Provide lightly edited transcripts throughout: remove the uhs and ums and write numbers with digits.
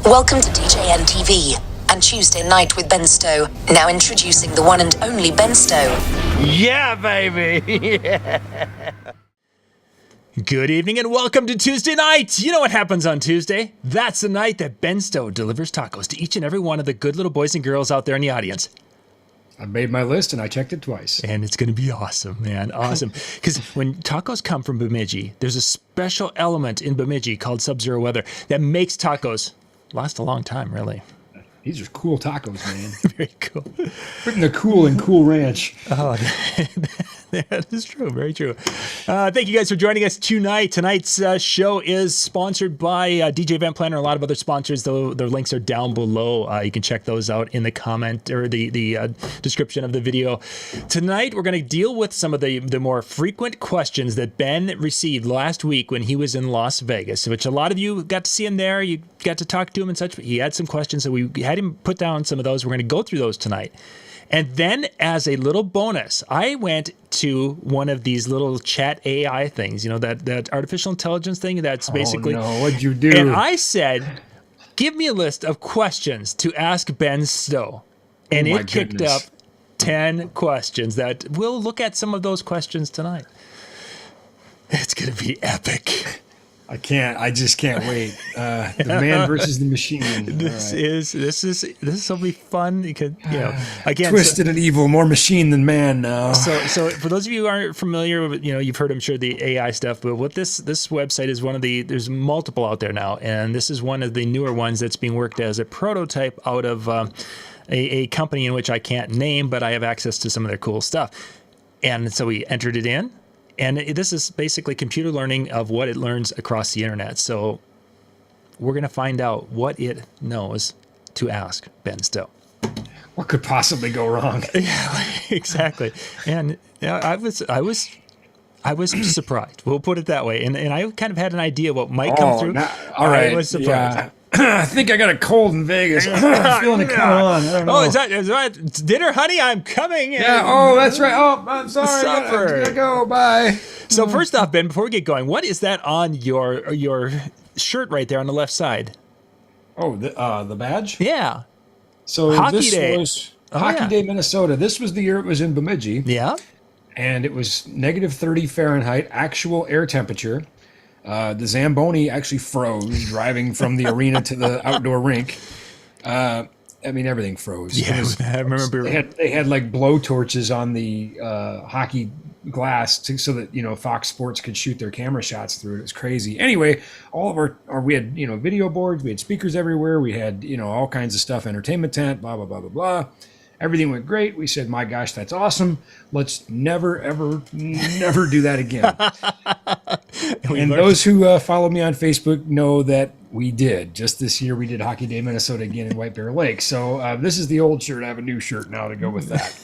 Welcome to DJNTV and Tuesday Night with Ben Stowe. Now introducing the one and only Ben Stowe. Yeah, baby! Yeah. Good evening and welcome to Tuesday Night! You know what happens on Tuesday? That's the night that Ben Stowe delivers tacos to each and every one of the good little boys and girls out there in the audience. I made my list and I checked it twice. And it's going to be awesome, man. Awesome. Because when tacos come from Bemidji, there's a special element in Bemidji called sub-zero weather that makes tacos last a long time, really. These are cool tacos, man. Very cool. Putting the cool in Cool Ranch. Oh, that is true. Very true. Thank you guys for joining us tonight. Tonight's show is sponsored by DJ Event Planner, a lot of other sponsors. Though their links are down below. You can check those out in the comment or the description of the video. Tonight, we're going to deal with some of the more frequent questions that Ben received last week when he was in Las Vegas, which a lot of you got to see him there. You got to talk to him and such. He had some questions, so we had him put down some of those. We're going to go through those tonight. And then as a little bonus, I went to one of these little chat AI things, you know, that artificial intelligence thing that's basically... Oh, no, what'd you do? And I said, give me a list of questions to ask Ben Stowe. And it kicked up 10 questions that we'll look at some of those questions tonight. It's going to be epic. I just can't wait. The man versus the machine. This will be fun. You could, again, twisted and evil, more machine than man now. So for those of you who aren't familiar with, you've heard, I'm sure, the AI stuff, but what this website is there's multiple out there now, and this is one of the newer ones that's being worked as a prototype out of a company in which I can't name, but I have access to some of their cool stuff. And so we entered it in. And this is basically computer learning of what it learns across the internet. So we're going to find out what it knows to ask Ben Stowe. What could possibly go wrong? Yeah, exactly. And I was surprised. We'll put it that way. And I kind of had an idea what might come through. All right. I was surprised. Yeah. I think I got a cold in Vegas. I'm feeling it coming on. I don't know. Oh, is that dinner, honey? I'm coming. Yeah. Oh, that's right. Oh, I'm sorry. Supper. I gotta go. Bye. So first off, Ben, before we get going, what is that on your shirt right there on the left side? Oh, the badge? Yeah. So Hockey Day. Was Hockey Day, Minnesota. This was the year it was in Bemidji. Yeah. And it was negative 30 Fahrenheit, actual air temperature. The Zamboni actually froze driving from the arena to the outdoor rink. I mean, everything froze. Yeah, I remember. They had like blow torches on the hockey glass so that, Fox Sports could shoot their camera shots through it. It was crazy. Anyway, all of we had, video boards, we had speakers everywhere. We had, all kinds of stuff, entertainment tent, blah, blah, blah, blah, blah. Everything went great. We said, my gosh, that's awesome. Let's never, ever, never do that again. And those who follow me on Facebook know that we did. Just this year, we did Hockey Day Minnesota again in White Bear Lake. So this is the old shirt. I have a new shirt now to go with that.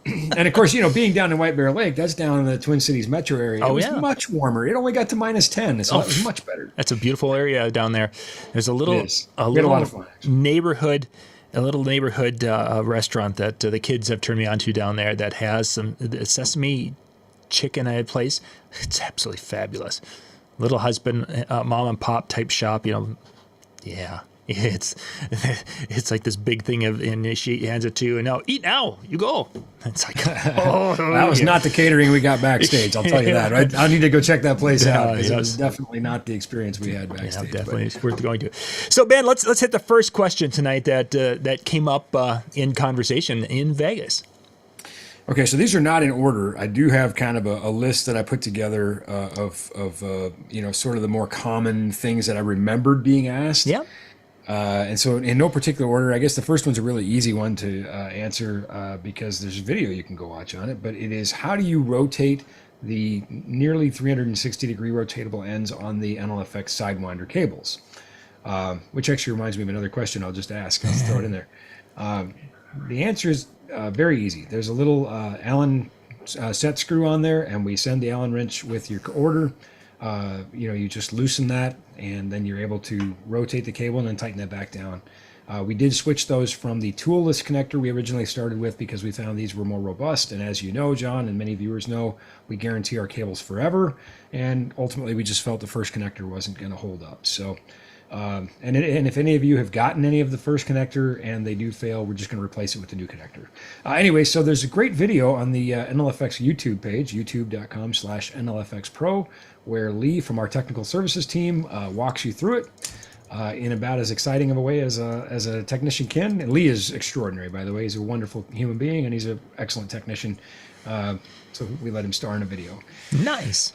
And, of course, being down in White Bear Lake, that's down in the Twin Cities metro area. It was much warmer. It only got to minus 10, so it was much better. That's a beautiful area down there. There's a little a lot of fun, neighborhood. A little neighborhood restaurant that the kids have turned me on to down there that has some sesame chicken place. It's absolutely fabulous. Little husband, mom and pop type shop, Yeah, it's like this big thing and she hands it to you, and now eat now, you go. It's like, oh, that was not the catering we got backstage. I'll tell you that. Right? I need to go check that place out because it was definitely not the experience we had backstage. Yeah, definitely, it's worth going to. So Ben, let's hit the first question tonight that came up in conversation in Vegas. Okay, so these are not in order. I do have kind of a list that I put together of sort of the more common things that I remembered being asked. Yeah. And so in no particular order, I guess the first one's a really easy one to answer because there's a video you can go watch on it. But it is, how do you rotate the nearly 360-degree rotatable ends on the NLFX Sidewinder cables? Which actually reminds me of another question I'll just ask. I'll throw it in there. The answer is very easy. There's a little Allen set screw on there, and we send the Allen wrench with your order. You just loosen that, and then you're able to rotate the cable and then tighten that back down. We did switch those from the toolless connector we originally started with because we found these were more robust. And as you know, John, and many viewers know, we guarantee our cables forever. And ultimately, we just felt the first connector wasn't going to hold up. So And if any of you have gotten any of the first connector and they do fail, we're just going to replace it with the new connector. Anyway, so there's a great video on the NLFX YouTube page, youtube.com/NLFXPro, where Lee from our technical services team walks you through it in about as exciting of a way as a technician can. And Lee is extraordinary, by the way. He's a wonderful human being, and he's an excellent technician. So we let him star in a video. Nice.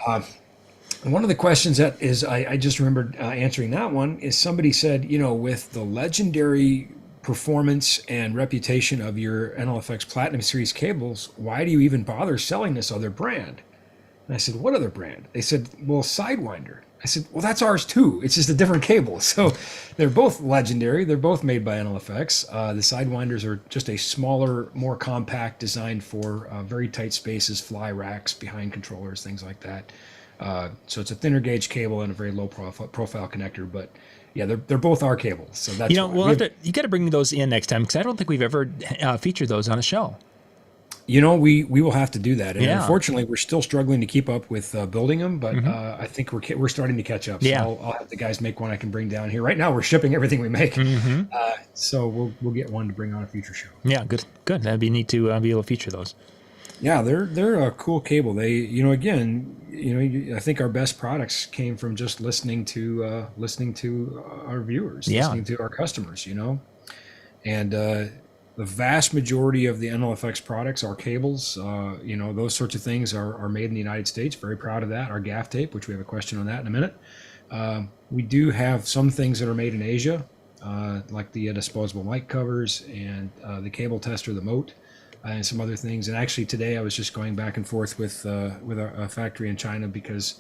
And one of the questions that is, I just remembered answering that one, is somebody said, with the legendary performance and reputation of your NLFX Platinum Series cables, why do you even bother selling this other brand? And I said, what other brand? They said, well, Sidewinder. I said, well, that's ours too. It's just a different cable. So they're both legendary. They're both made by NLFX. The Sidewinders are just a smaller, more compact, designed for very tight spaces, fly racks behind controllers, things like that. So it's a thinner gauge cable and a very low profile connector, but yeah, they're both our cables. So that's you got to bring those in next time, because I don't think we've ever featured those on a show. We will have to do that, and unfortunately, we're still struggling to keep up with building them. But I think we're starting to catch up. So I'll have the guys make one I can bring down here. Right now, we're shipping everything we make, so we'll get one to bring on a future show. Yeah, good. That'd be neat to be able to feature those. Yeah, they're a cool cable. They, I think our best products came from just listening to our viewers, listening to our customers, and the vast majority of the NLFX products, our cables, those sorts of things are made in the United States. Very proud of that. Our gaff tape, which we have a question on that in a minute. We do have some things that are made in Asia, like the disposable mic covers and the cable tester, the Moat. And some other things. And actually today I was just going back and forth with a factory in China because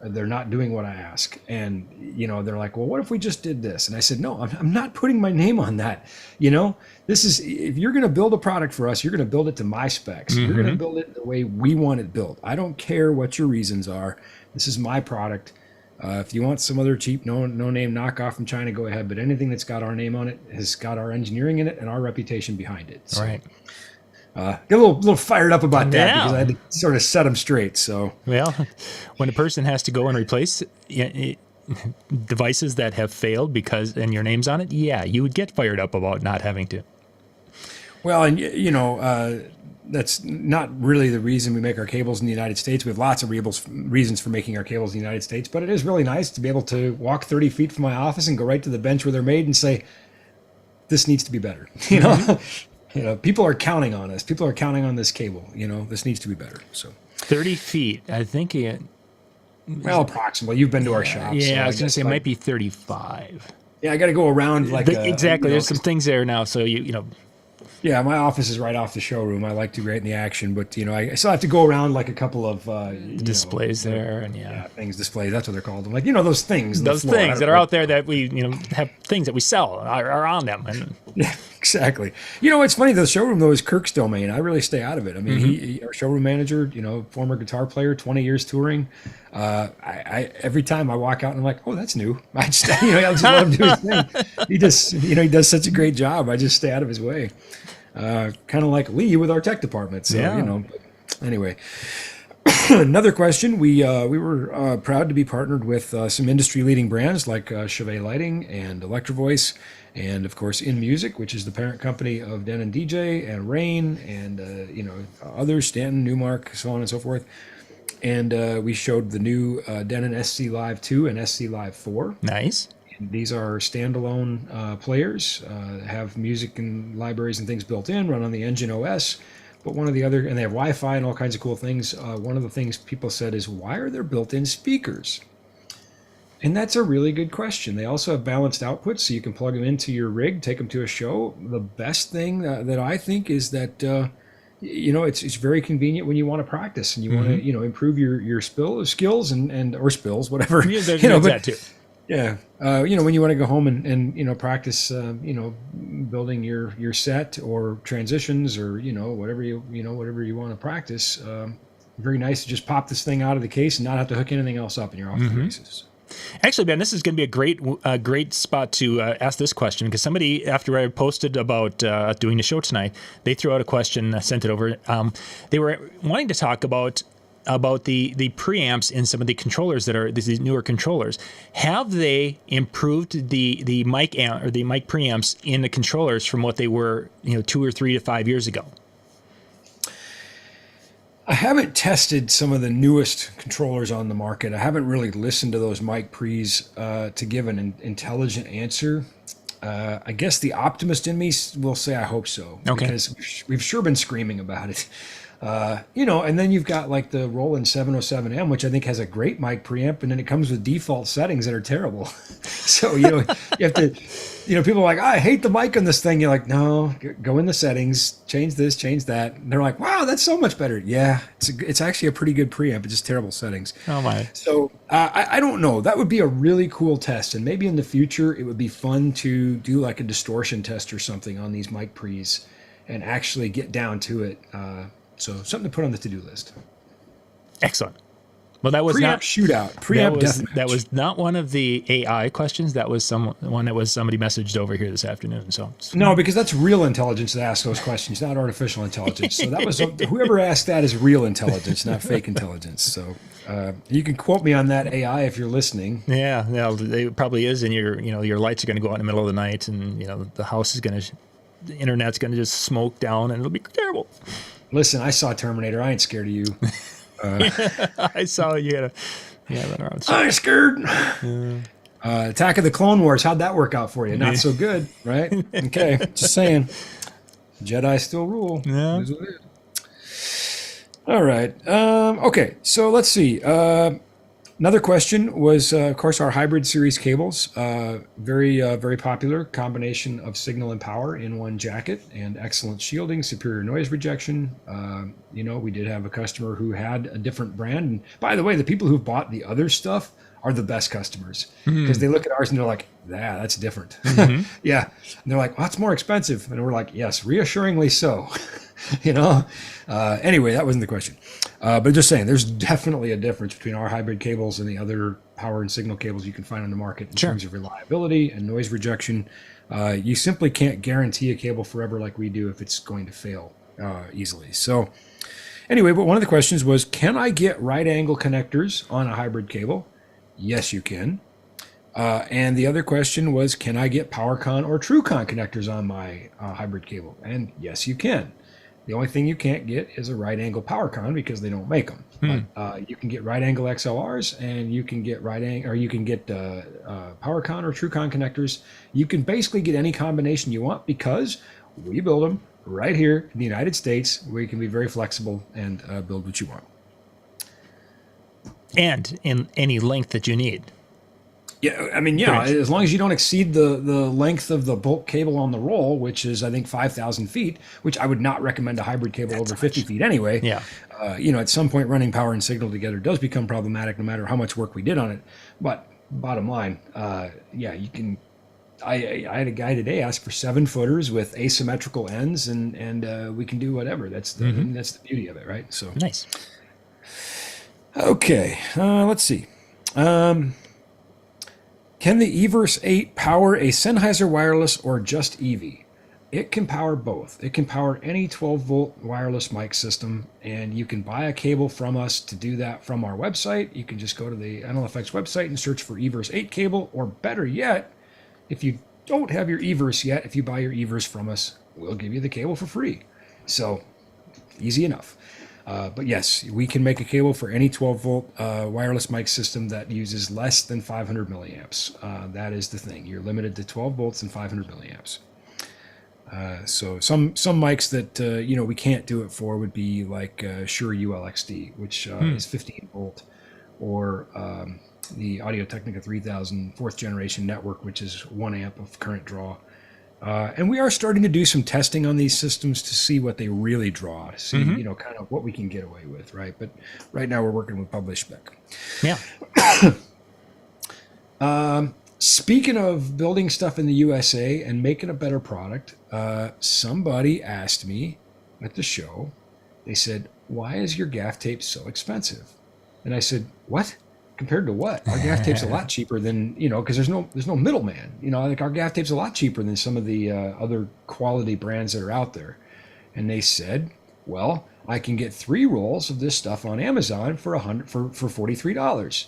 they're not doing what I ask. And, they're like, well, what if we just did this? And I said, no, I'm not putting my name on that. This is, if you're going to build a product for us, you're going to build it to my specs. You're going to build it the way we want it built. I don't care what your reasons are. This is my product. If you want some other cheap, no name knockoff from China, go ahead. But anything that's got our name on it has got our engineering in it and our reputation behind it. So, right. Get a little fired up about that because I had to sort of set them straight. So, well, when a person has to go and replace devices that have failed and your name's on it, you would get fired up about not having to. Well, and that's not really the reason we make our cables in the United States. We have lots of reasons for making our cables in the United States, but it is really nice to be able to walk 30 feet from my office and go right to the bench where they're made and say, "This needs to be better." People are counting on us. People are counting on this cable. This needs to be better. So 30 feet, I think well, approximately. You've been to our shop. Yeah, so I was going to say it might be 35. Yeah, I got to go around exactly. There's some things there now, so Yeah, my office is right off the showroom. I like to be right in the action, but I still have to go around like a couple of displays there, and displays. That's what they're called. I'm like those things. Those things that are out there that we have things that we sell are on them. And yeah, exactly. It's funny. The showroom though is Kirk's domain. I really stay out of it. I mean, he our showroom manager, former guitar player, 20 years touring. I every time I walk out and I'm like, oh, that's new. I just I just let him do his thing. He does such a great job. I just stay out of his way. Kind of like Lee with our tech department. So, anyway, another question. We were proud to be partnered with some industry leading brands like Chevet Lighting and Electrovoice, and of course In Music, which is the parent company of Den and DJ and Rain and others, Stanton, Newmark, so on and so forth. And we showed the new Denon SC Live 2 and SC Live 4. Nice. These are standalone players, have music and libraries and things built in, run on the Engine OS. But one of the other, and they have Wi-Fi and all kinds of cool things. One of the things people said is, why are there built-in speakers? And that's a really good question. They also have balanced outputs, so you can plug them into your rig, take them to a show. The best thing that I think is that it's very convenient when you want to practice and you want to improve your skills and or spills, whatever. Yeah, there's that too. Yeah, when you want to go home and practice, building your set or transitions or whatever you want to practice. Very nice to just pop this thing out of the case and not have to hook anything else up, and you're off the races. Actually, Ben, this is going to be a great spot to ask this question, because somebody, after I posted about doing the show tonight, they threw out a question, sent it over. They were wanting to talk about about the preamps in some of the controllers that are these newer controllers. Have they improved the mic amp or the mic preamps in the controllers from what they were, 2 or 3 to 5 years ago? I haven't tested some of the newest controllers on the market. I haven't really listened to those mic pre's to give an intelligent answer. I guess the optimist in me will say I hope so, because we've sure been screaming about it. And then you've got like the Roland 707M, which I think has a great mic preamp, and then it comes with default settings that are terrible. So, you have to, people are like, I hate the mic on this thing. You're like, no, go in the settings, change this, change that. And they're like, wow, that's so much better. Yeah, it's actually a pretty good preamp. It's just terrible settings. Oh my. So I don't know. That would be a really cool test. And maybe in the future, it would be fun to do like a distortion test or something on these mic pre's and actually get down to it. So something to put on the to-do list. Excellent. Well, that was preamp not shootout. Preamp deathmatch. That was not one of the AI questions. That was one that was somebody messaged over here this afternoon. So no, because that's real intelligence that asks those questions, not artificial intelligence. So that was whoever asked that is real intelligence, not fake intelligence. So you can quote me on that, AI, if you're listening. Yeah, it probably is. And your lights are going to go out in the middle of the night, and the house is the internet's going to just smoke down, and it'll be terrible. Listen, I saw Terminator. I ain't scared of you. I saw you had run around. I ain't scared. Yeah. Attack of the Clone Wars. How'd that work out for you? Not so good, right? Okay, just saying. Jedi still rule. Yeah. All right. Okay, so let's see. Another question was, of course, our hybrid series cables. Very popular combination of signal and power in one jacket, and excellent shielding, superior noise rejection. We did have a customer who had a different brand. And by the way, the people who've bought the other stuff are the best customers, because they look at ours and they're like, yeah, that's different. Mm-hmm. Yeah. And they're like, well, it's more expensive. And we're like, yes, reassuringly so. Anyway, that wasn't the question. But just saying, there's definitely a difference between our hybrid cables and the other power and signal cables you can find on the market in terms of reliability and noise rejection. You simply can't guarantee a cable forever like we do if it's going to fail easily. So anyway, but one of the questions was, can I get right angle connectors on a hybrid cable? Yes, you can. And the other question was, can I get PowerCon or TrueCon connectors on my hybrid cable? And yes, you can. The only thing you can't get is a right angle PowerCon because they don't make them. But you can get right angle XLRs, and you can get PowerCon or TrueCon connectors. You can basically get any combination you want because we build them right here in the United States, where you can be very flexible and build what you want. And in any length that you need. Yeah, I mean, as long as you don't exceed the length of the bulk cable on the roll, which is, I think, 5,000 feet, which I would not recommend a hybrid cable over 50 feet anyway. Yeah. At some point, running power and signal together does become problematic no matter how much work we did on it. But bottom line, you can. I had a guy today ask for 7-footers with asymmetrical ends, and we can do whatever. That's the beauty of it, right? So nice. Okay, let's see. Can the eVerse 8 power a Sennheiser wireless or just Eevee? It can power both. It can power any 12-volt wireless mic system, and you can buy a cable from us to do that from our website. You can just go to the NLFX website and search for eVerse 8 cable, or better yet, if you don't have your eVerse yet, if you buy your eVerse from us, we'll give you the cable for free. So, easy enough. But yes, we can make a cable for any 12-volt wireless mic system that uses less than 500 milliamps. That is the thing. You're limited to 12 volts and 500 milliamps. So some mics that we can't do it for would be like Shure ULXD, which is 15 volt, or the Audio-Technica 3000 4th generation network, which is 1 amp of current draw. And we are starting to do some testing on these systems to see what they really draw, to see, kind of what we can get away with, right? But right now we're working with published spec. Yeah. Speaking of building stuff in the USA and making a better product, somebody asked me at the show, they said, why is your gaff tape so expensive? And I said, what? Compared to what? Our gaff tape's a lot cheaper than, because there's no middleman. Like our gaff tape's a lot cheaper than some of the other quality brands that are out there. And they said, Well, I can get 3 rolls of this stuff on Amazon for $43.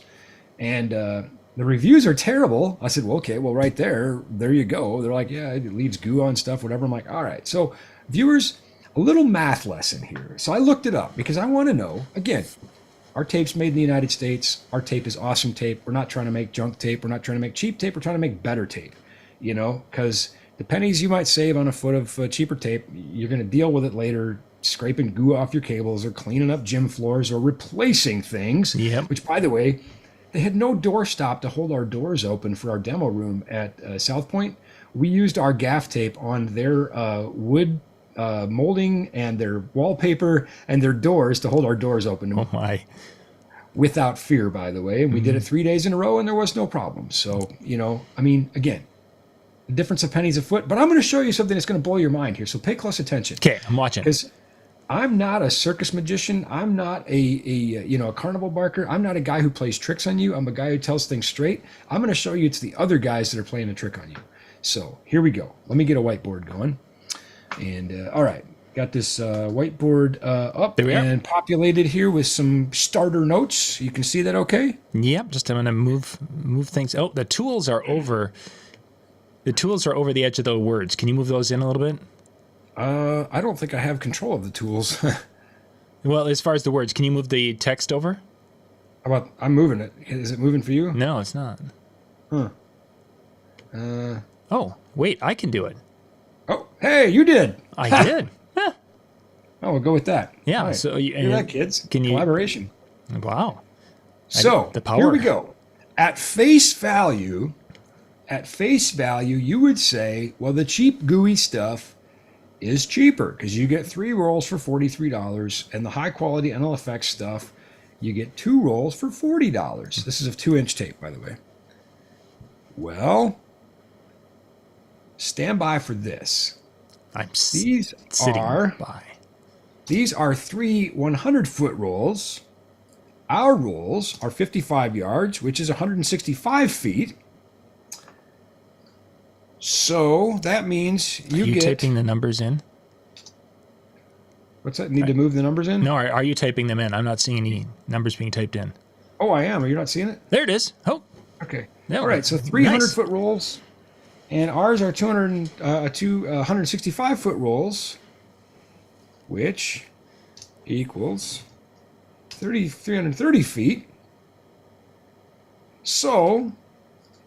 And the reviews are terrible. I said, well, okay, well, right there you go. They're like, yeah, it leaves goo on stuff, whatever. I'm like, all right. So viewers, a little math lesson here. So I looked it up because I want to know, again, our tape's made in the United States. Our tape is awesome tape. We're not trying to make junk tape. We're not trying to make cheap tape. We're trying to make better tape, because the pennies you might save on a foot of cheaper tape, you're going to deal with it later, scraping goo off your cables or cleaning up gym floors or replacing things, which, by the way, they had no doorstop to hold our doors open for our demo room at South Point. We used our gaff tape on their wood molding and their wallpaper and their doors to hold our doors open. Oh my. Without fear, by the way. And we did it 3 days in a row and there was no problem. So, again, the difference of pennies a foot. But I'm going to show you something that's going to blow your mind here. So pay close attention. Okay, I'm watching. Because I'm not a circus magician. I'm not a carnival barker. I'm not a guy who plays tricks on you. I'm a guy who tells things straight. I'm going to show you it's the other guys that are playing a trick on you. So here we go. Let me get a whiteboard going. And all right, got this whiteboard up and populated here with some starter notes. You can see that okay? Yep, just I'm going to move things. Oh, the tools are over. The tools are over the edge of the words. Can you move those in a little bit? I don't think I have control of the tools. Well, as far as the words, can you move the text over? How about I'm moving it? Is it moving for you? No, it's not. Huh. Oh, wait, I can do it. Oh, hey, you did. I did. Huh. Oh, we'll go with that. Yeah. Right. So hear that, kids? Can you collaboration? Wow. So the power. Here we go. At face value, you would say, well, the cheap gooey stuff is cheaper because you get 3 rolls for $43, and the high quality NLFX stuff, you get 2 rolls for $40. This is a 2-inch tape, by the way. Well, stand by for this. These are 3 100-foot rolls. Our rolls are 55 yards, which is 165 feet. So that means you get... Are you typing the numbers in? What's that? Need to move the numbers in? No, are you typing them in? I'm not seeing any numbers being typed in. Oh, I am. Are you not seeing it? There it is. Oh. Okay. Yeah, all right, so 300-foot rolls, and ours are 165-foot rolls, which equals 330 feet. So,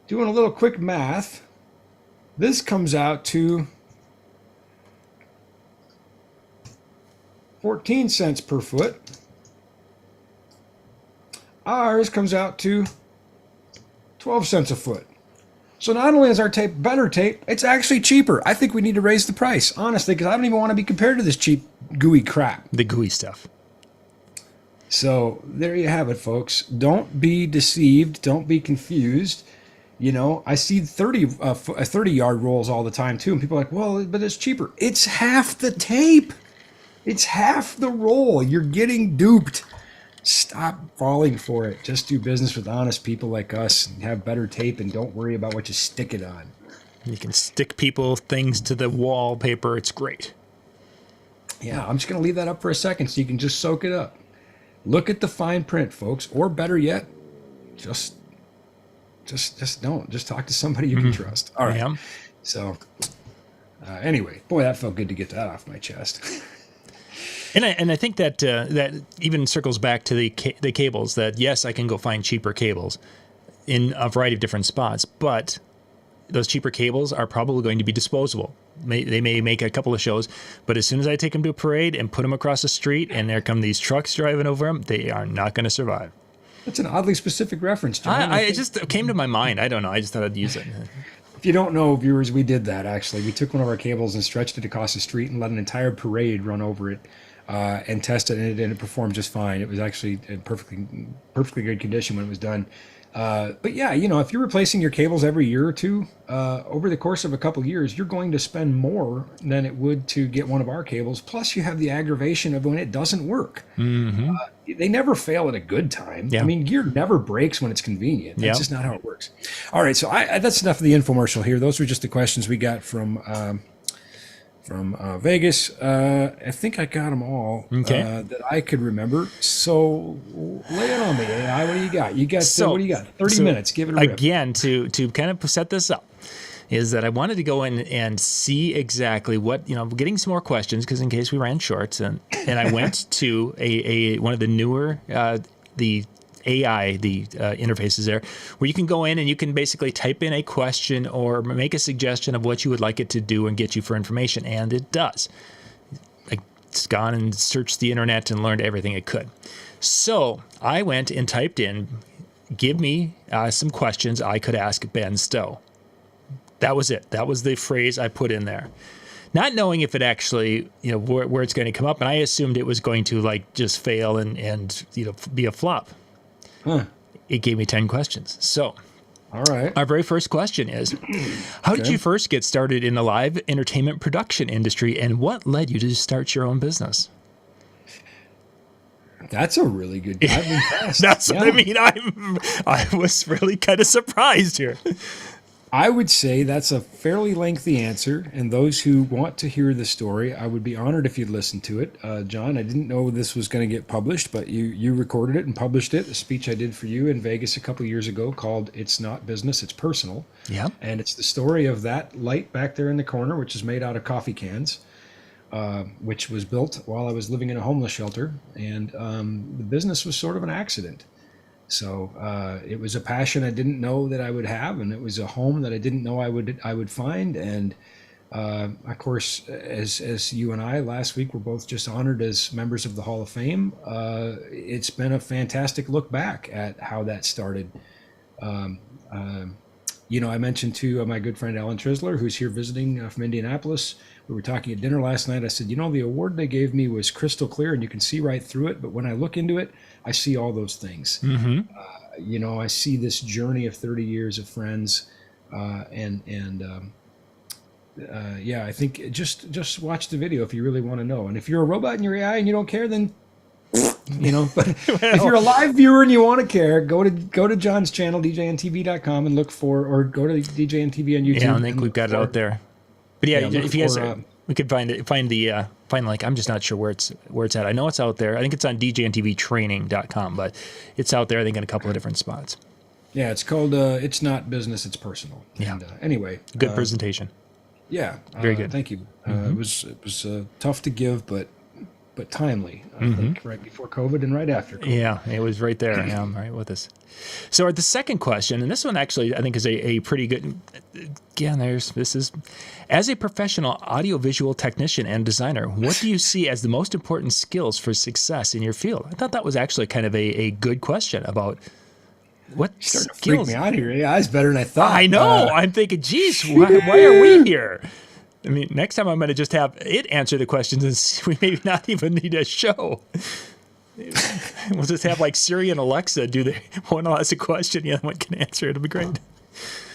doing a little quick math, this comes out to 14 cents per foot. Ours comes out to 12 cents a foot. So not only is our tape better tape, it's actually cheaper. I think we need to raise the price, honestly, because I don't even want to be compared to this cheap, gooey crap. The gooey stuff. So there you have it, folks. Don't be deceived. Don't be confused. I see 30-yard rolls all the time, too. And people are like, well, but it's cheaper. It's half the tape. It's half the roll. You're getting duped. Stop falling for it. Just do business with honest people like us and have better tape and don't worry about what you stick it on. You can stick things to the wallpaper. It's great. Yeah, I'm just going to leave that up for a second so you can just soak it up. Look at the fine print, folks. Or better yet, just don't. Just talk to somebody you can trust. All right. Yeah. So anyway, boy, that felt good to get that off my chest. And I think that that even circles back to the cables. That yes, I can go find cheaper cables in a variety of different spots, but those cheaper cables are probably going to be disposable. They may make a couple of shows, but as soon as I take them to a parade and put them across the street, and there come these trucks driving over them, they are not going to survive. That's an oddly specific reference, John. It just came to my mind. I don't know. I just thought I'd use it. If you don't know, viewers, we did that, actually. We took one of our cables and stretched it across the street and let an entire parade run over it and test it, and it performed just fine. It was actually in perfectly good condition when it was done. But yeah, if you're replacing your cables every year or two, over the course of a couple of years, you're going to spend more than it would to get one of our cables. Plus, you have the aggravation of when it doesn't work. Mm-hmm. They never fail at a good time. Yeah. I mean, gear never breaks when it's convenient. That's just not how it works. All right, so that's enough of the infomercial here. Those were just the questions we got from from Vegas. I think I got them all Okay. that I could remember. So lay it on me, AI. What do you got? What do you got? 30 minutes. Give it a rip. Again, to kind of set this up, is that I wanted to go in and see exactly what, getting some more questions, because in case we ran short, and I went to a one of the newer the AI, interfaces there, where you can go in and you can basically type in a question or make a suggestion of what you would like it to do and get you for information, and it does. It's gone and searched the internet and learned everything it could. So I went and typed in, give me some questions I could ask Ben Stowe. That was it. That was the phrase I put in there. Not knowing if it actually, where it's going to come up. And I assumed it was going to just fail and be a flop. Huh. It gave me 10 questions. So all right. Our very first question is, how did you first get started in the live entertainment production industry, and what led you to start your own business? That's a really good. I've been fast. That's what I mean. I was really kind of surprised here. I would say that's a fairly lengthy answer, and those who want to hear the story, I would be honored if you'd listen to it. John, I didn't know this was going to get published, but you recorded it and published it, a speech I did for you in Vegas a couple of years ago called It's Not Business, It's Personal. Yeah. And it's the story of that light back there in the corner, which is made out of coffee cans, which was built while I was living in a homeless shelter, and the business was sort of an accident. So it was a passion I didn't know that I would have, and it was a home that I didn't know I would find. And of course, as you and I last week were both just honored as members of the Hall of Fame, it's been a fantastic look back at how that started. I mentioned to my good friend Alan Trisler, who's here visiting from Indianapolis. We were talking at dinner last night. I said, the award they gave me was crystal clear and you can see right through it. But when I look into it, I see all those things. Mm-hmm. I see this journey of 30 years of friends. I think just watch the video if you really want to know. And if you're a robot in your AI and you don't care, then but if you're a live viewer and you want to care, go to John's channel, DJNTV.com, and look for, or go to DJNTV on YouTube. Yeah, I think we've got it out there. But if you guys, we could find I'm just not sure where it's at. I know it's out there. I think it's on DJNTVtraining.com, but it's out there, I think, in a couple of different spots. Yeah, it's called It's Not Business, It's Personal. Yeah. And, anyway. Good presentation. Yeah. Very good. Thank you. Mm-hmm. It was tough to give, but timely, I think, right before COVID and right after COVID. Yeah, it was right there. Yeah, right with us. So the second question, and this one actually I think is a pretty good, again, this is, as a professional audiovisual technician and designer, what do you see as the most important skills for success in your field? I thought that was actually kind of a good question about what skills. To freak me out here. Yeah, it's better than I thought. I know. I'm thinking, geez, why are we here? I mean, next time I'm going to just have it answer the questions, and we maybe not even need a show. We'll just have Siri and Alexa do one will ask a question, the other one can answer. It'll be great.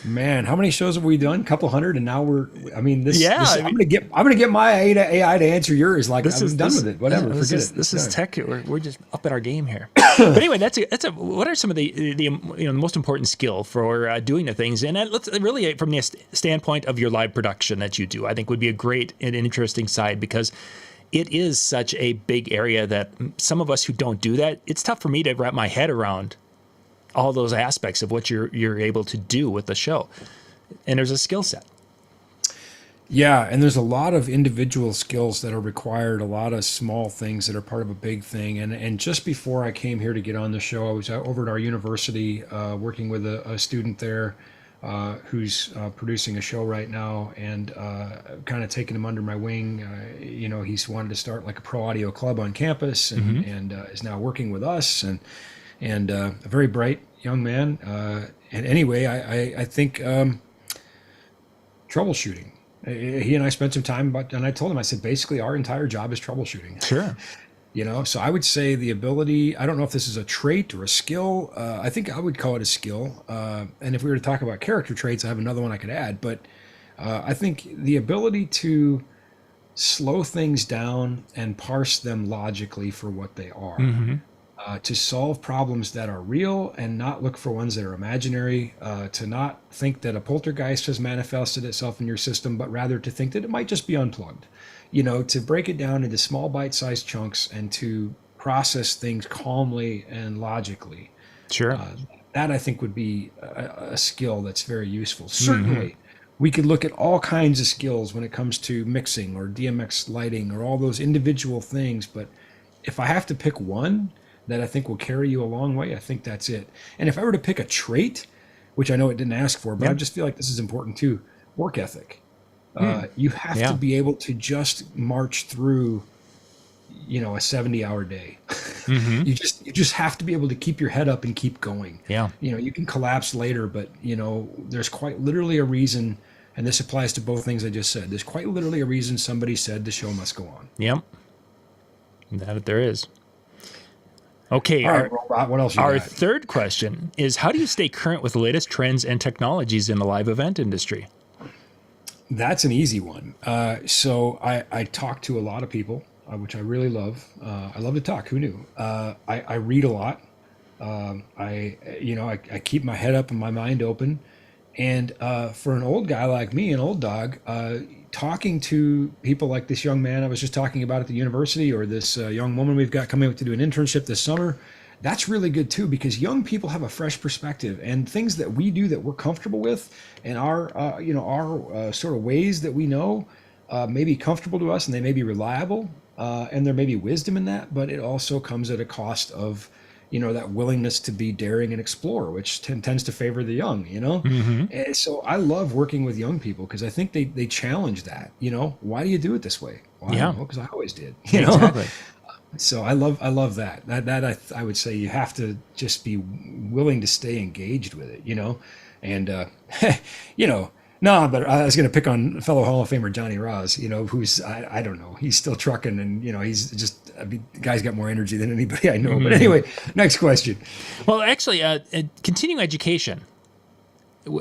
Man, how many shows have we done? A couple hundred, and now I'm gonna get my AI to answer yours. I'm done with it. Whatever, forget it. This is tech. We're just up at our game here. But anyway, what are some of the most important skill for doing the things? And let's really, from the standpoint of your live production that you do, I think would be a great and interesting side, because it is such a big area that some of us who don't do that, it's tough for me to wrap my head around all those aspects of what you're able to do with the show. And there's a skill set. Yeah, and there's a lot of individual skills that are required, a lot of small things that are part of a big thing. And just before I came here to get on the show, I was over at our university working with a student there who's producing a show right now, and kind of taking him under my wing. He's wanted to start a pro audio club on campus, and is now working with us, and a very bright young man. And anyway, I think troubleshooting. He and I spent some time, and I told him, I said, basically our entire job is troubleshooting. Sure. So I would say the ability, I don't know if this is a trait or a skill. I think I would call it a skill. And if we were to talk about character traits, I have another one I could add. But I think the ability to slow things down and parse them logically for what they are. to solve problems that are real and not look for ones that are imaginary, to not think that a poltergeist has manifested itself in your system, but rather to think that it might just be unplugged. To break it down into small bite-sized chunks and to process things calmly and logically. Sure. That I think would be a skill that's very useful. Certainly, we could look at all kinds of skills when it comes to mixing or DMX lighting or all those individual things. But if I have to pick one that I think will carry you a long way, I think that's it. And if I were to pick a trait, which I know it didn't ask for, but I just feel like this is important too, work ethic. You have to be able to just march through, a 70-hour day. You just have to be able to keep your head up and keep going. Yeah. You can collapse later, but there's quite literally a reason, and this applies to both things I just said. There's quite literally a reason somebody said the show must go on. Yep. That there is. Okay. All right, Robot, what else you Our got? third question is, how do you stay current with the latest trends and technologies in the live event industry? That's an easy one. So I talk to a lot of people, which I really love. I love to talk. Who knew? I read a lot. I keep my head up and my mind open. And for an old guy like me, an old dog, talking to people like this young man I was just talking about at the university, or this young woman we've got coming up to do an internship this summer, that's really good too, because young people have a fresh perspective, and things that we do that we're comfortable with, and our sort of ways that we know may be comfortable to us, and they may be reliable, and there may be wisdom in that, but it also comes at a cost of that willingness to be daring and explore, which tends to favor the young, And so I love working with young people because I think they challenge that, why do you do it this way? Well, because I always did, Exactly. So I love that. I would say you have to just be willing to stay engaged with it, and, no, but I was going to pick on fellow Hall of Famer Johnny Ross, who's, I don't know, he's still trucking, and, he's just, the guy's got more energy than anybody I know. But anyway, next question. Well, actually, continuing education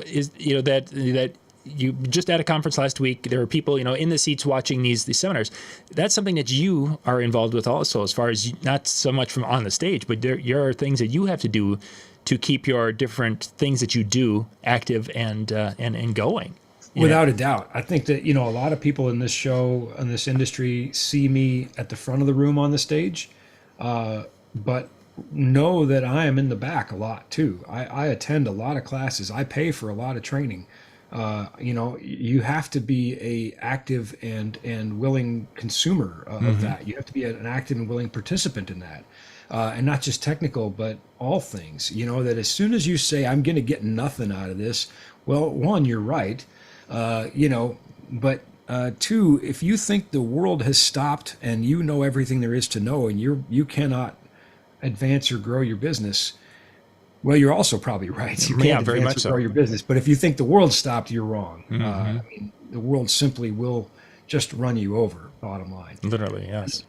is, that you just at a conference last week, there were people, in the seats watching these seminars. That's something that you are involved with also, as far as not so much from on the stage, but there are things that you have to do to keep your different things that you do active and going. Without a doubt. I think that, a lot of people in this show, in this industry, see me at the front of the room on the stage, but know that I am in the back a lot too. I attend a lot of classes. I pay for a lot of training. You have to be a active and willing consumer of that. You have to be an active and willing participant in that. And not just technical, but all things, that as soon as you say, I'm going to get nothing out of this, well, one, you're right, but two, if you think the world has stopped and you know everything there is to know, and you cannot advance or grow your business, well, you're also probably right. You can't very advance much or grow so. your business. But if you think the world stopped, you're wrong. The world simply will just run you over, bottom line. Literally, yes.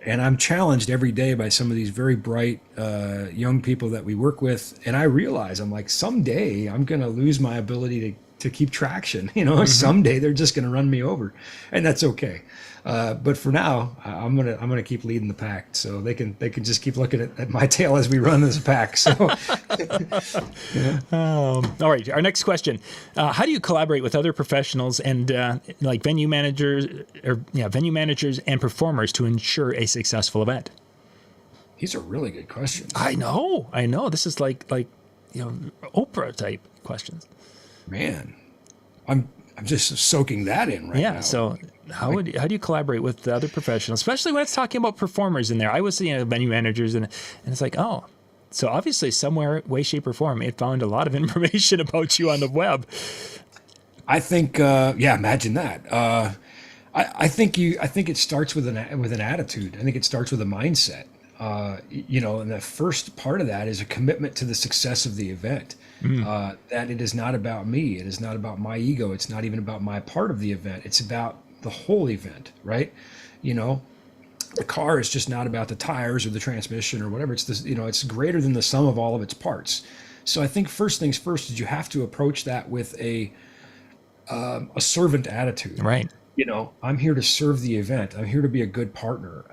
And I'm challenged every day by some of these very bright young people that we work with. And I realize, I'm like, someday I'm going to lose my ability to keep traction. Someday they're just going to run me over, and that's okay. But for now, I'm gonna keep leading the pack, so they can just keep looking at my tail as we run this pack. So, all right. Our next question: how do you collaborate with other professionals and like venue managers and performers to ensure a successful event? These are really good questions. I know. This is like Oprah type questions. Man, I'm just soaking that in right now. Yeah. So how do you collaborate with the other professionals, especially when it's talking about performers in there? I was venue managers, and it's like, oh, so obviously somewhere, way, shape, or form, it found a lot of information about you on the web. I think, imagine that. I think it starts with an attitude. I think it starts with a mindset. And the first part of that is a commitment to the success of the event. That it is not about me. It is not about my ego. It's not even about my part of the event. It's about the whole event, right? The car is just not about the tires or the transmission or whatever. It's this, it's greater than the sum of all of its parts. So I think first things first is you have to approach that with a servant attitude. Right. I'm here to serve the event. I'm here to be a good partner.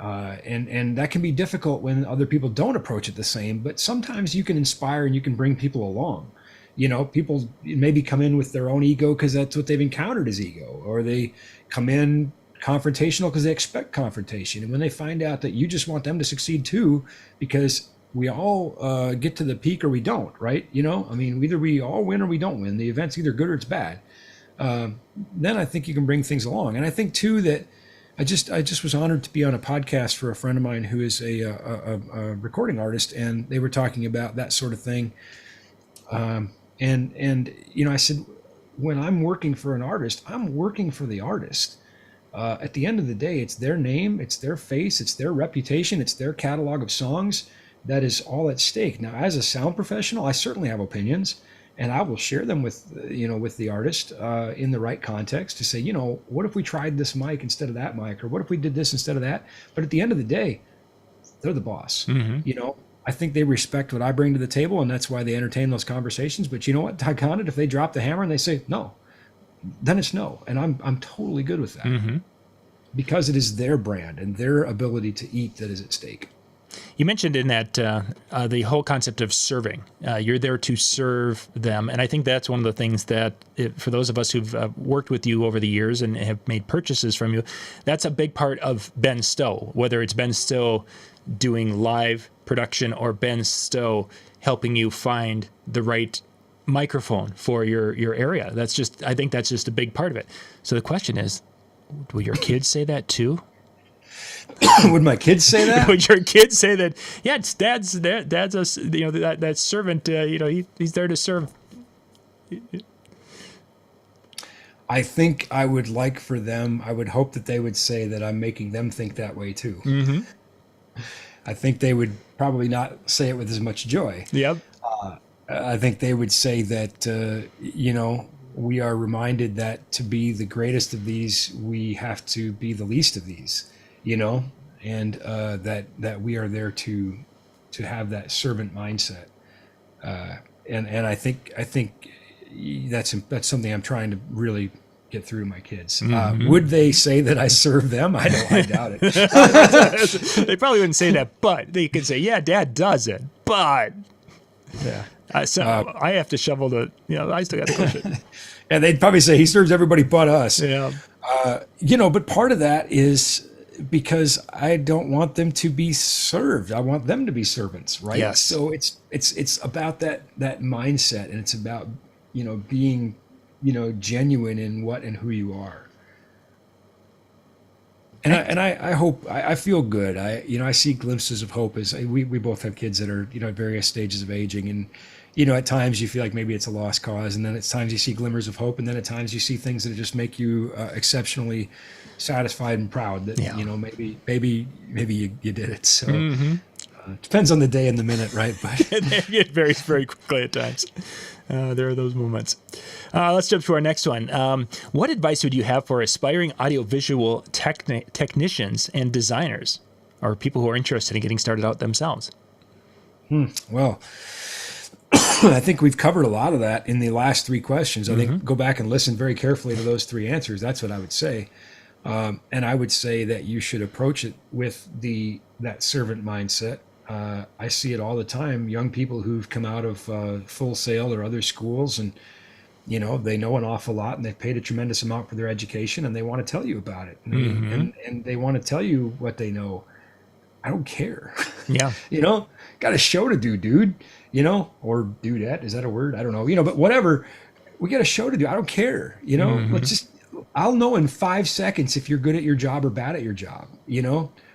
And that can be difficult when other people don't approach it the same, but sometimes you can inspire and you can bring people along. People maybe come in with their own ego because that's what they've encountered as ego, or they come in confrontational because they expect confrontation. And when they find out that you just want them to succeed too, because we all get to the peak or we don't, right? Either we all win or we don't win. The event's either good or it's bad. Then I think you can bring things along. And I think too that I just was honored to be on a podcast for a friend of mine who is a recording artist, and they were talking about that sort of thing. I said, when I'm working for an artist, I'm working for the artist. At the end of the day, it's their name, it's their face, it's their reputation, it's their catalog of songs that is all at stake. Now, as a sound professional, I certainly have opinions, and I will share them with the artist in the right context to say, what if we tried this mic instead of that mic, or what if we did this instead of that? But at the end of the day, they're the boss. I think they respect what I bring to the table, and that's why they entertain those conversations. But you know what? Doggone it, if they drop the hammer and they say no, then it's no. And I'm totally good with that because it is their brand and their ability to eat that is at stake. You mentioned in that the whole concept of serving. You're there to serve them. And I think that's one of the things that, for those of us who've worked with you over the years and have made purchases from you, that's a big part of Ben Stowe, whether it's Ben Stowe doing live production or Ben Stowe helping you find the right microphone for your area. I think that's just a big part of it. So the question is, will your kids say that too? Would my kids say that? Would your kids say that? Yeah, it's dad's a that servant. He's there to serve. I think I would like for them. I would hope that they would say that I'm making them think that way too. I think they would probably not say it with as much joy. Yep. I think they would say that we are reminded that to be the greatest of these, we have to be the least of these. And that we are there to have that servant mindset, and I think that's something I'm trying to really get through to my kids. Would they say that I serve them? I doubt it. They probably wouldn't say that, but they could say, "Yeah, Dad does it," but yeah. So I have to shovel I still got to push it. And they'd probably say he serves everybody but us. Yeah. But part of that is because I don't want them to be served. I want them to be servants, right? Yes. So it's about that mindset, and it's about being genuine in what and who you are. And I hope I feel good. I see glimpses of hope as we both have kids that are at various stages of aging, and at times you feel like maybe it's a lost cause, and then at times you see glimmers of hope, and then at times you see things that just make you exceptionally satisfied and proud that maybe you did it. So it depends on the day and the minute, right? But it varies very quickly at times. There are those moments. Let's jump to our next one. What advice would you have for aspiring audiovisual technicians and designers, or people who are interested in getting started out themselves? Well, I think we've covered a lot of that in the last three questions. I think go back and listen very carefully to those three answers. That's what I would say. And I would say that you should approach it with that servant mindset. I see it all the time. Young people who've come out of Full Sail or other schools, and they know an awful lot, and they've paid a tremendous amount for their education, and they want to tell you about it, and they want to tell you what they know. I don't care. Yeah. Got a show to do, dude. Or dudette. Is that a word? I don't know. But whatever. We got a show to do. I don't care. I'll know in 5 seconds if you're good at your job or bad at your job.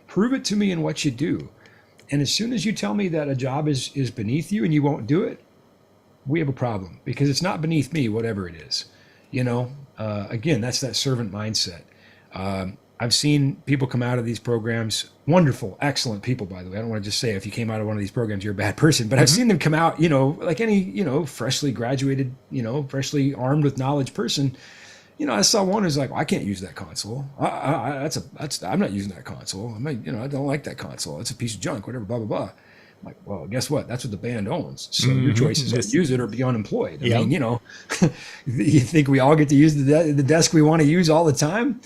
Prove it to me in what you do. And as soon as you tell me that a job is beneath you and you won't do it, we have a problem, because it's not beneath me, whatever it is. Again, that's that servant mindset. I've seen people come out of these programs, wonderful, excellent people, by the way. I don't want to just say if you came out of one of these programs, you're a bad person, but I've seen them come out, like any, freshly graduated, freshly armed with knowledge person. I saw one who's like, well, I can't use that console. I'm not using that console. I don't like that console. It's a piece of junk, whatever, blah, blah, blah. I'm like, well, guess what? That's what the band owns. So your choice is to use it or be unemployed. I mean, you think we all get to use the desk we want to use all the time?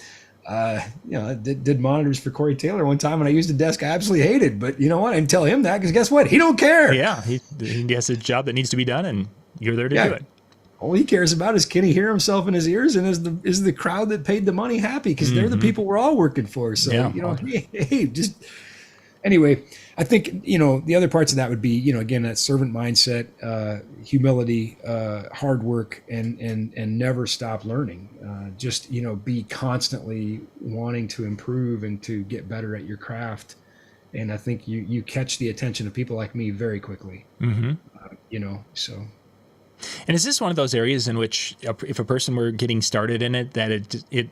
Did monitors for Corey Taylor one time, and I used a desk I absolutely hated. But you know what? I didn't tell him that because guess what? He don't care. Yeah, he has a job that needs to be done, and you're there to do it. All he cares about is can he hear himself in his ears, and is the crowd that paid the money happy, because they're the people we're all working for. So just anyway, I think the other parts of that would be again, that servant mindset, humility, hard work, and never stop learning. Just be constantly wanting to improve and to get better at your craft. And I think you catch the attention of people like me very quickly. So. And is this one of those areas in which, if a person were getting started in it, that it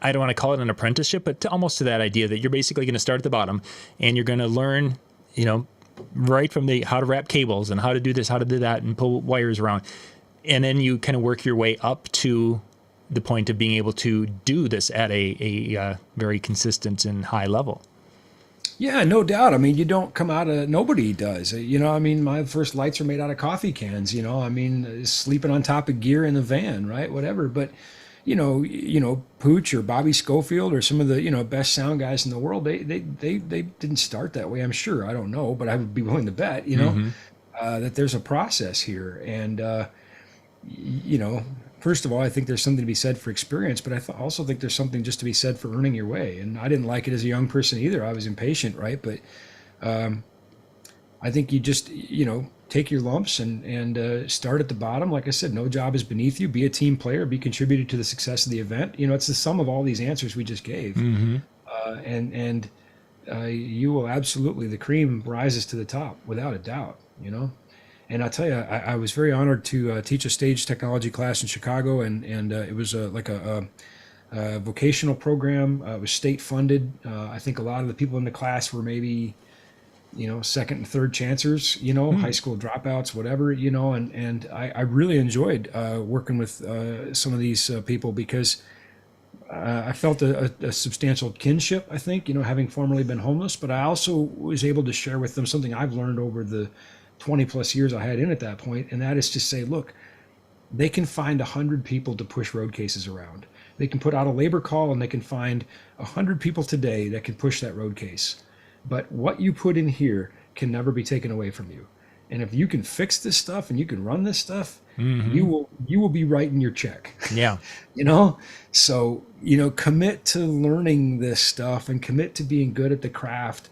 I don't want to call it an apprenticeship, but almost to that idea that you're basically going to start at the bottom and you're going to learn, right from how to wrap cables and how to do this, how to do that, and pull wires around. And then you kind of work your way up to the point of being able to do this at a very consistent and high level. Yeah, no doubt. I mean, you don't come out of, nobody does. My first lights are made out of coffee cans, sleeping on top of gear in the van, right? Whatever. But, Pooch or Bobby Schofield or some of the, best sound guys in the world, they didn't start that way, I'm sure. I don't know, but I would be willing to bet, that there's a process here. And, first of all, I think there's something to be said for experience, but I also think there's something just to be said for earning your way. And I didn't like it as a young person either. I was impatient, right? But I think you just, take your lumps and start at the bottom. Like I said, no job is beneath you. Be a team player. Be contributed to the success of the event. It's the sum of all these answers we just gave. And you will absolutely, the cream rises to the top without a doubt, And I'll tell you, I was very honored to teach a stage technology class in Chicago, and it was like a vocational program. It was state funded. I think a lot of the people in the class were maybe, second and third chancers, high school dropouts, whatever, and I really enjoyed working with some of these people because I felt a substantial kinship, I think, having formerly been homeless, but I also was able to share with them something I've learned over the 20 plus years I had in at that point. And that is to say, look, they can find 100 people to push road cases around. They can put out a labor call and they can find 100 people today that can push that road case. But what you put in here can never be taken away from you. And if you can fix this stuff and you can run this stuff, you will be writing your check. Yeah. So, commit to learning this stuff and commit to being good at the craft,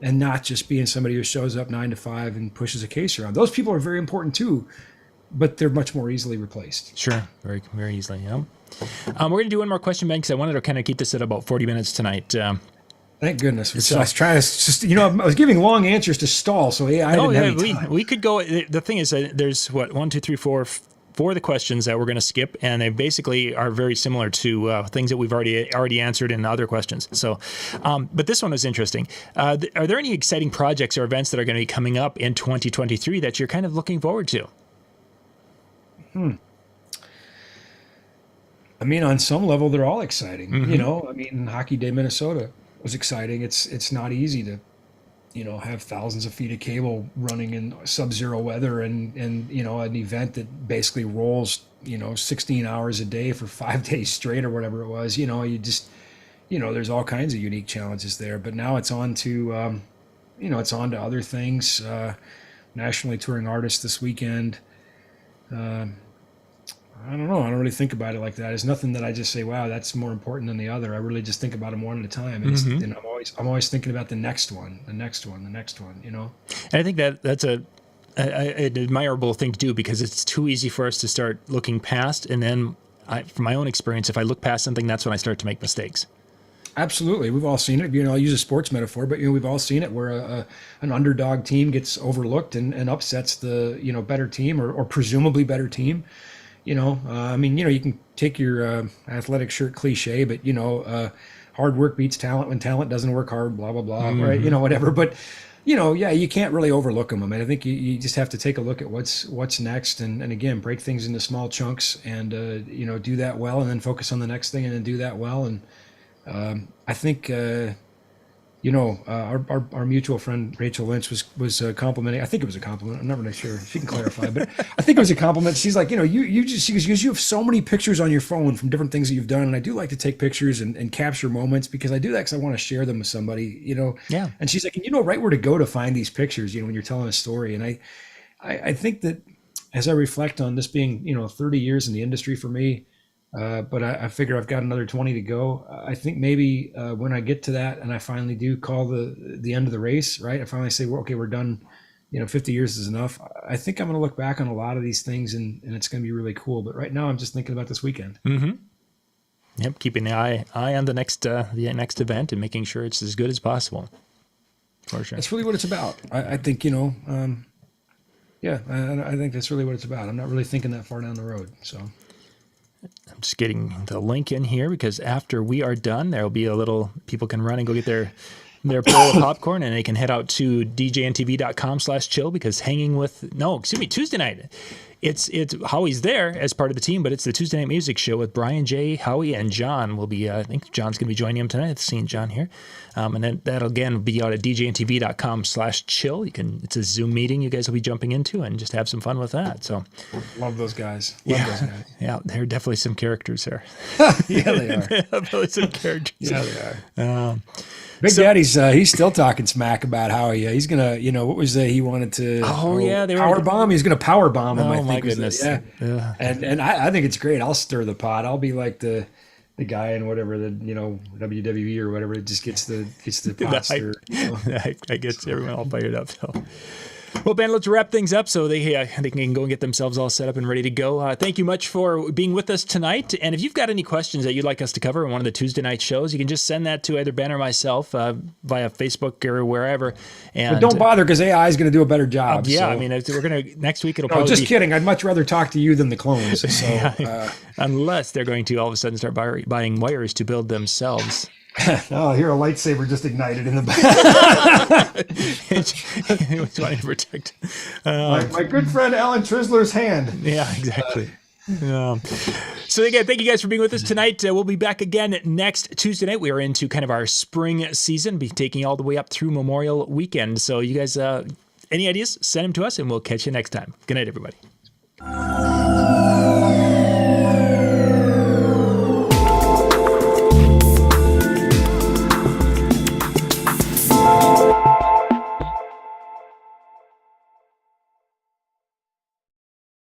and not just being somebody who shows up 9 to 5 and pushes a case around. Those people are very important too, but they're much more easily replaced. Sure, very, very easily. Yeah. We're going to do one more question, Ben, because I wanted to kind of keep this at about 40 minutes tonight. Thank goodness. I was trying to I was giving long answers to stall, so I didn't have any time. We could go. The thing is, there's 1, 2, 3, 4 of the questions that we're going to skip, and they basically are very similar to things that we've already answered in other questions. So, but this one was interesting. Are there any exciting projects or events that are going to be coming up in 2023 that you're kind of looking forward to? I mean, on some level, they're all exciting. Hockey Day Minnesota was exciting. It's not easy to have thousands of feet of cable running in sub-zero weather and an event that basically rolls 16 hours a day for 5 days straight or whatever it was. There's all kinds of unique challenges there. But now it's on to other things. Nationally touring artists this weekend. I don't know. I don't really think about it like that. It's nothing that I just say, wow, that's more important than the other. I really just think about them one at a time. And I'm always thinking about the next one. And I think that's an admirable thing to do, because it's too easy for us to start looking past. And then from my own experience, if I look past something, that's when I start to make mistakes. Absolutely. We've all seen it. I'll use a sports metaphor, but we've all seen it where an underdog team gets overlooked and upsets the, better team or presumably better team. You can take your athletic shirt cliche, but, hard work beats talent when talent doesn't work hard, blah, blah, blah, right? Whatever. But, you can't really overlook them. I mean, I think you just have to take a look at what's next and again, break things into small chunks and, do that well, and then focus on the next thing and then do that well. And I think, our mutual friend Rachel Lynch was complimenting. I think it was a compliment. I'm not really sure. She can clarify, but I think it was a compliment. She's like, she goes, you have so many pictures on your phone from different things that you've done, and I do like to take pictures and capture moments because I do that because I want to share them with somebody, Yeah. And she's like, and you know right where to go to find these pictures, when you're telling a story. And I think that as I reflect on this being 30 years in the industry for me. But I figure I've got another 20 to go. I think maybe when I get to that and I finally do call the end of the race, right? I finally say, well, okay, we're done. 50 years is enough. I think I'm going to look back on a lot of these things and it's going to be really cool. But right now I'm just thinking about this weekend. Mm-hmm. Yep. Keeping the eye on the next event and making sure it's as good as possible. For sure. That's really what it's about. I think, I think that's really what it's about. I'm not really thinking that far down the road. So. I'm just getting the link in here because after we are done, there'll be a little, people can run and go get their bowl of popcorn and they can head out to djntv.com/chill because Tuesday night. It's Howie's there as part of the team, but it's the Tuesday Night Music Show with Brian J, Howie, and John will be, I think John's going to be joining him tonight. I've seen John here. And then that'll again be out at djntv.com/chill. It's a Zoom meeting you guys will be jumping into and just have some fun with that. So love those guys. Yeah, there are definitely some characters there. Yeah, they are. Definitely some characters. Yeah, they are. Big Daddy's he's still talking smack about how he's gonna what was he wanted to power bomb. He's gonna power bomb him. Oh I think my goodness! And I think it's great. I'll stir the pot. I'll be like the guy in whatever the WWE or whatever that just gets the pot stirred. I guess everyone all fired up. So. Well, Ben, let's wrap things up so they can go and get themselves all set up and ready to go. Thank you much for being with us tonight. And if you've got any questions that you'd like us to cover in one of the Tuesday night shows, you can just send that to either Ben or myself via Facebook or wherever. And but don't bother because AI is going to do a better job. Yeah, so. I mean, we're going to next week. It'll probably just kidding. I'd much rather talk to you than the clones. So, unless they're going to all of a sudden start buying wires to build themselves. Oh, I hear a lightsaber just ignited in the back. He was trying to protect my good friend Alan Trisler's hand. Yeah, exactly. So again, thank you guys for being with us tonight. We'll be back again next Tuesday night. We are into kind of our spring season, be taking you all the way up through Memorial Weekend. So you guys, any ideas, send them to us and we'll catch you next time. Good night, everybody.